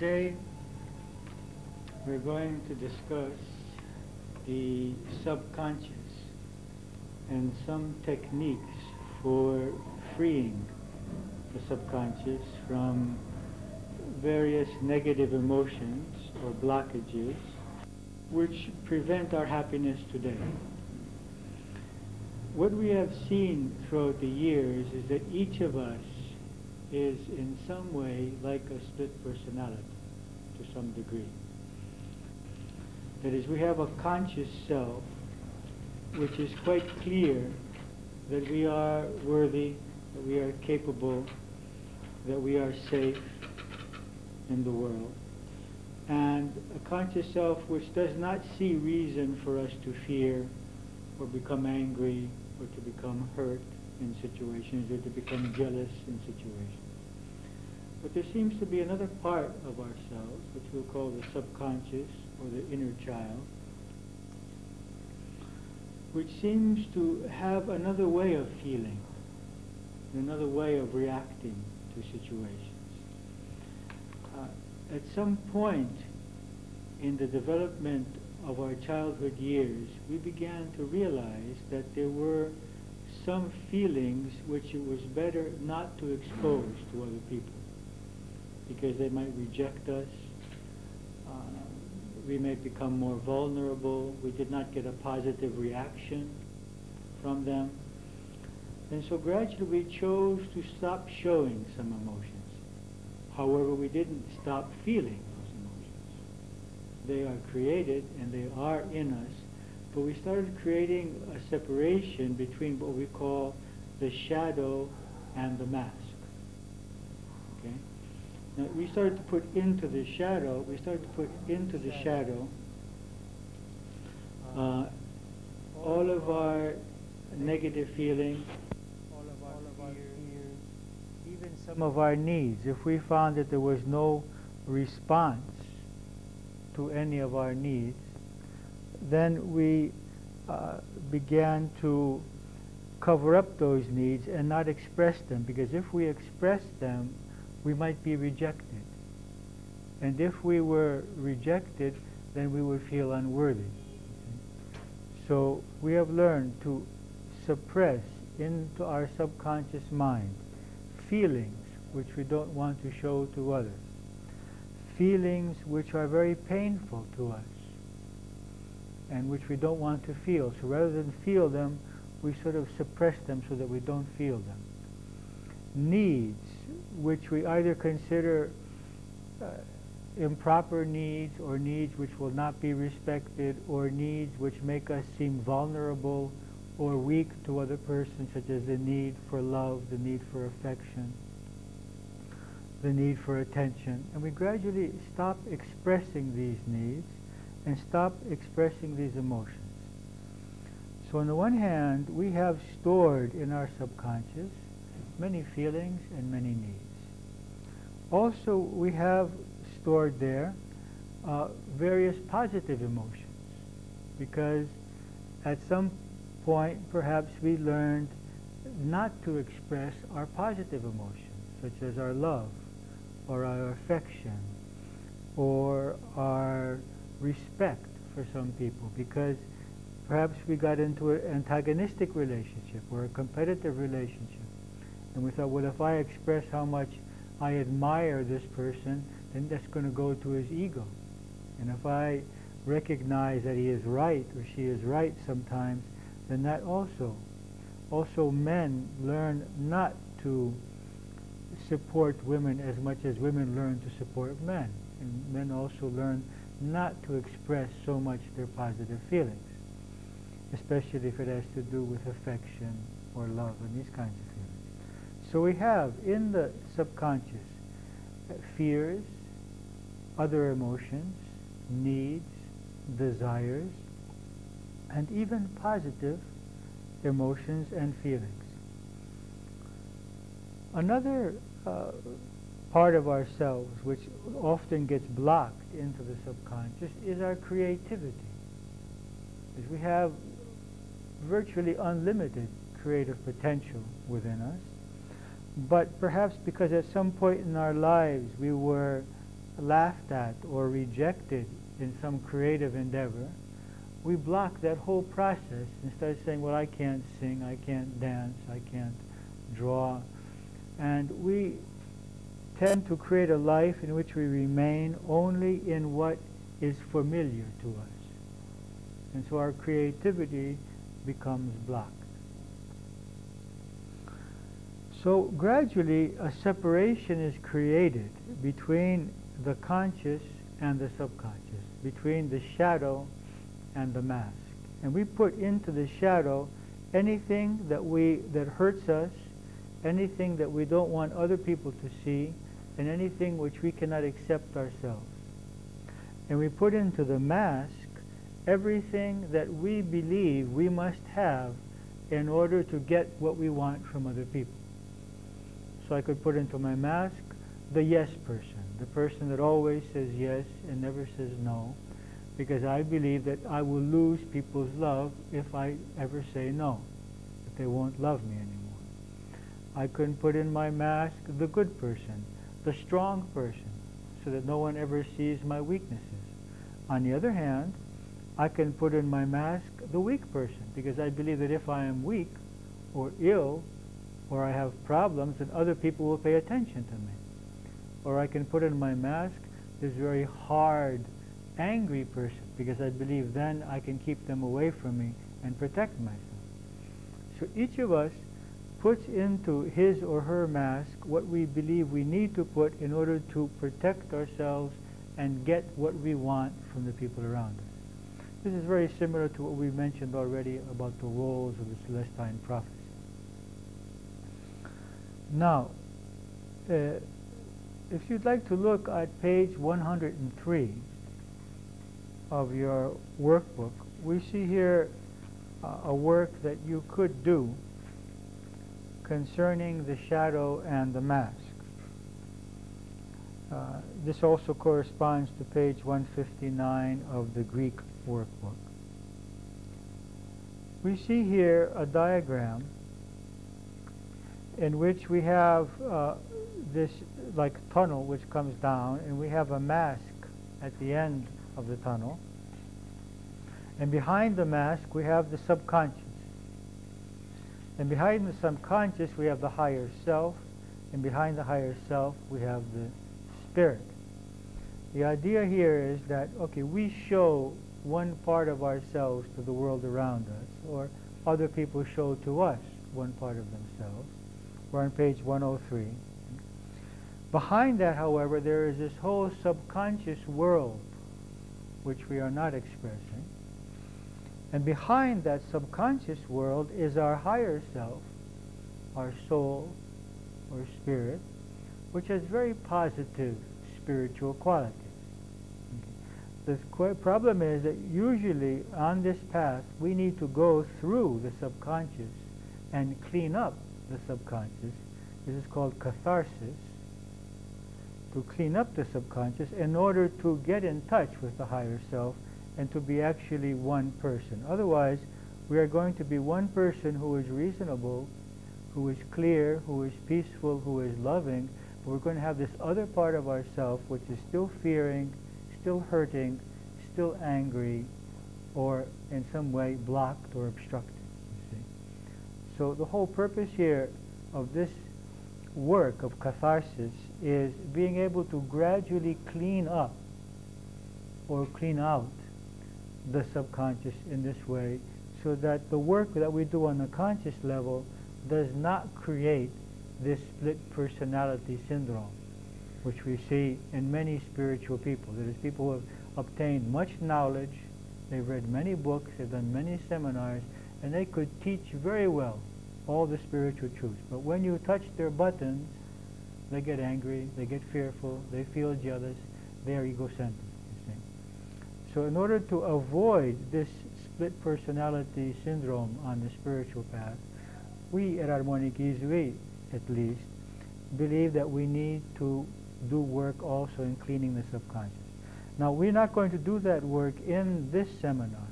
Today we're going to discuss the subconscious and some techniques for freeing the subconscious from various negative emotions or blockages which prevent our happiness today. What we have seen throughout the years is that each of us is in some way like a split personality to some degree. That is, we have a conscious self which is quite clear that we are worthy, that we are capable, that we are safe in the world. And a conscious self which does not see reason for us to fear or become angry or to become hurt in situations or to become jealous in situations. But there seems to be another part of ourselves, which we'll call the subconscious or the inner child, which seems to have another way of feeling, another way of reacting to situations. At some point in the development of our childhood years, we began to realize that there were some feelings which it was better not to expose to other people, because they might reject us, we may become more vulnerable, we did not get a positive reaction from them. And so gradually we chose to stop showing some emotions. However, we didn't stop feeling those emotions. They are created and they are in us, but we started creating a separation between what we call the shadow and the mask. Okay? Now, we started to put into the shadow, all of our negative feelings, all of our fears, even some of our needs. If we found that there was no response to any of our needs, then we began to cover up those needs and not express them, because if we expressed them, we might be rejected. And if we were rejected, then we would feel unworthy. So we have learned to suppress into our subconscious mind feelings which we don't want to show to others, feelings which are very painful to us and which we don't want to feel. So rather than feel them, we sort of suppress them so that we don't feel them. Needs which we either consider improper needs, or needs which will not be respected, or needs which make us seem vulnerable or weak to other persons, such as the need for love, the need for affection, the need for attention. And we gradually stop expressing these needs and stop expressing these emotions. So on the one hand, we have stored in our subconscious many feelings and many needs. Also, we have stored there various positive emotions, because at some point perhaps we learned not to express our positive emotions, such as our love or our affection or our respect for some people, because perhaps we got into an antagonistic relationship or a competitive relationship. And we thought, well, if I express how much I admire this person, then that's going to go to his ego. And if I recognize that he is right or she is right sometimes, then that also. Also, men learn not to support women as much as women learn to support men. And men also learn not to express so much their positive feelings, especially if it has to do with affection or love and these kinds of feelings. So we have in the subconscious fears, other emotions, needs, desires, and even positive emotions and feelings. Another part of ourselves which often gets blocked into the subconscious is our creativity. Because we have virtually unlimited creative potential within us, but perhaps because at some point in our lives we were laughed at or rejected in some creative endeavor, we block that whole process and start saying, well, I can't sing, I can't dance, I can't draw. And we tend to create a life in which we remain only in what is familiar to us. And so our creativity becomes blocked. So gradually a separation is created between the conscious and the subconscious, between the shadow and the mask. And we put into the shadow anything that hurts us, anything that we don't want other people to see, and anything which we cannot accept ourselves. And we put into the mask everything that we believe we must have in order to get what we want from other people. So I could put into my mask the yes person, the person that always says yes and never says no, because I believe that I will lose people's love if I ever say no, that they won't love me anymore. I couldn't put in my mask the good person, the strong person, so that no one ever sees my weaknesses. On the other hand, I can put in my mask the weak person, because I believe that if I am weak or ill or I have problems, then other people will pay attention to me. Or I can put in my mask this very hard, angry person, because I believe then I can keep them away from me and protect myself. So each of us puts into his or her mask what we believe we need to put in order to protect ourselves and get what we want from the people around us. This is very similar to what we mentioned already about the roles of the Celestine prophecy. Now, if you'd like to look at page 103 of your workbook, we see here a work that you could do concerning the shadow and the mask. This also corresponds to page 159 of the Greek workbook. We see here a diagram in which we have this like tunnel which comes down, and we have a mask at the end of the tunnel, and behind the mask we have the subconscious, and behind the subconscious we have the higher self, and behind the higher self we have the spirit. The idea here is that, okay, we show one part of ourselves to the world around us, or other people show to us one part of themselves. We're on page 103. Behind that, however, there is this whole subconscious world which we are not expressing. And behind that subconscious world is our higher self, our soul or spirit, which has very positive spiritual qualities. Okay. The problem is that usually on this path we need to go through the subconscious and clean up the subconscious. This is called catharsis, to clean up the subconscious in order to get in touch with the higher self and to be actually one person. Otherwise, we are going to be one person who is reasonable, who is clear, who is peaceful, who is loving, but we're going to have this other part of ourself which is still fearing, still hurting, still angry, or in some way blocked or obstructed, you see. So the whole purpose here of this work of catharsis is being able to gradually clean up or clean out the subconscious in this way, so that the work that we do on the conscious level does not create this split personality syndrome, which we see in many spiritual people. That is, people who have obtained much knowledge, they've read many books, they've done many seminars, and they could teach very well all the spiritual truths. But when you touch their buttons, they get angry, they get fearful, they feel jealous, they are egocentric, you see. So in order to avoid this split personality syndrome on the spiritual path, we at Harmonic Jesuit, at least, believe that we need to do work also in cleaning the subconscious. Now, we're not going to do that work in this seminar.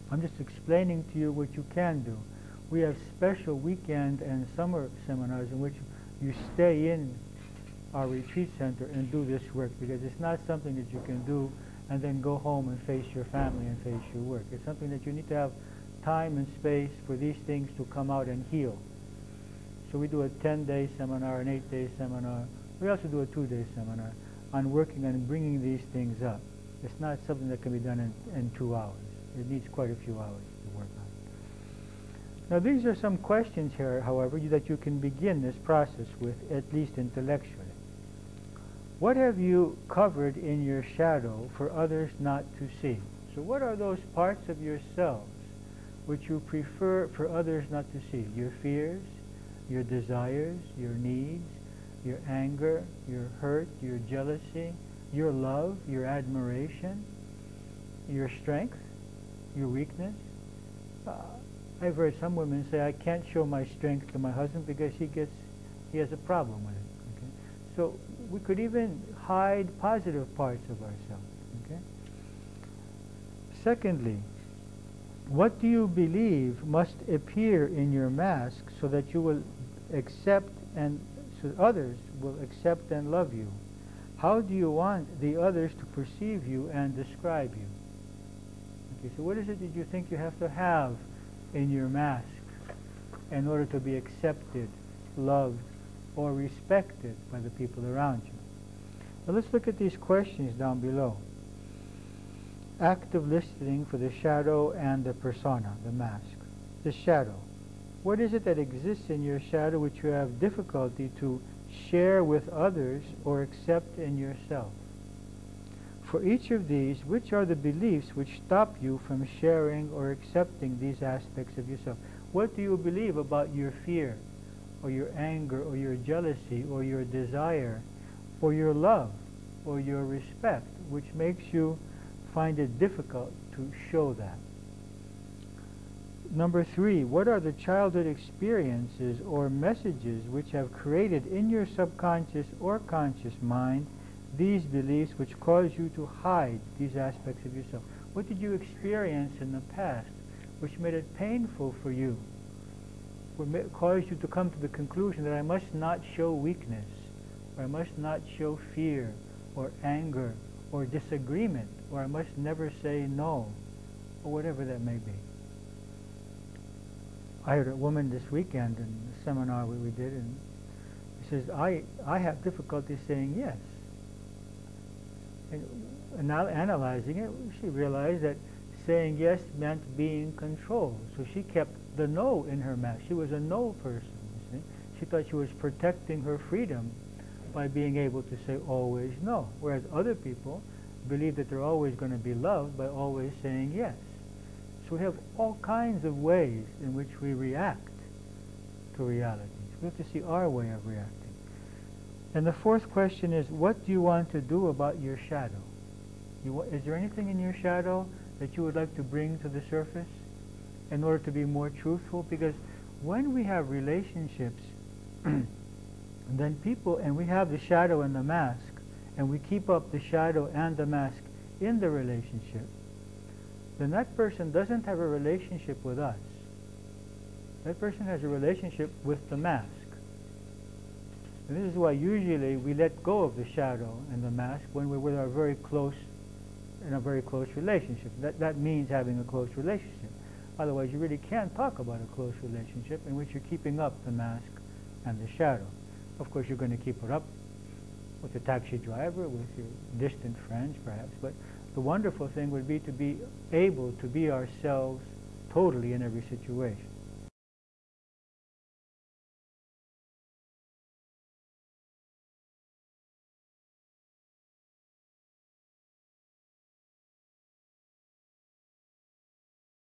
I'm just explaining to you what you can do. We have special weekend and summer seminars in which you stay in our retreat center and do this work, because it's not something that you can do and then go home and face your family and face your work. It's something that you need to have time and space for these things to come out and heal. So we do a 10-day seminar, an 8-day seminar. We also do a 2-day seminar on working on bringing these things up. It's not something that can be done in 2 hours. It needs quite a few hours to work on. Now these are some questions here, however, that you can begin this process with, at least intellectually. What have you covered in your shadow for others not to see? So what are those parts of yourselves which you prefer for others not to see? Your fears, your desires, your needs, your anger, your hurt, your jealousy, your love, your admiration, your strength, your weakness. I've heard some women say, I can't show my strength to my husband because he has a problem with it. Okay? So we could even hide positive parts of ourselves. Okay? Secondly, what do you believe must appear in your mask so that you will accept and so others will accept and love you? How do you want the others to perceive you and describe you? Okay, so what is it that you think you have to have in your mask in order to be accepted, loved, or respected by the people around you? Now let's look at these questions down below. Active listening for the shadow and the persona, the mask. The shadow. What is it that exists in your shadow which you have difficulty to share with others or accept in yourself? For each of these, which are the beliefs which stop you from sharing or accepting these aspects of yourself? What do you believe about your fear, or your anger, or your jealousy, or your desire, or your love, or your respect, which makes you find it difficult to show that? Number 3, what are the childhood experiences or messages which have created in your subconscious or conscious mind these beliefs which cause you to hide these aspects of yourself? What did you experience in the past which made it painful for you, what caused you to come to the conclusion that I must not show weakness, or I must not show fear, or anger, or disagreement, or I must never say no, or whatever that may be? I heard a woman this weekend in the seminar we did, and she says, I have difficulty saying yes. And now analyzing it, she realized that saying yes meant being controlled. So she kept the no in her mask. She was a no person, you see. She thought she was protecting her freedom by being able to say always no. Whereas other people believe that they're always going to be loved by always saying yes. So we have all kinds of ways in which we react to realities. We have to see our way of reacting. And the fourth question is, what do you want to do about your shadow? Is there anything in your shadow that you would like to bring to the surface in order to be more truthful? Because when we have relationships, then people, and we have the shadow and the mask, and we keep up the shadow and the mask in the relationship, then that person doesn't have a relationship with us. That person has a relationship with the mask. And this is why usually we let go of the shadow and the mask when we're with our very close, in a very close relationship. That means having a close relationship. Otherwise, you really can't talk about a close relationship in which you're keeping up the mask and the shadow. Of course, you're going to keep it up with the taxi driver, with your distant friends, perhaps. But the wonderful thing would be to be able to be ourselves totally in every situation.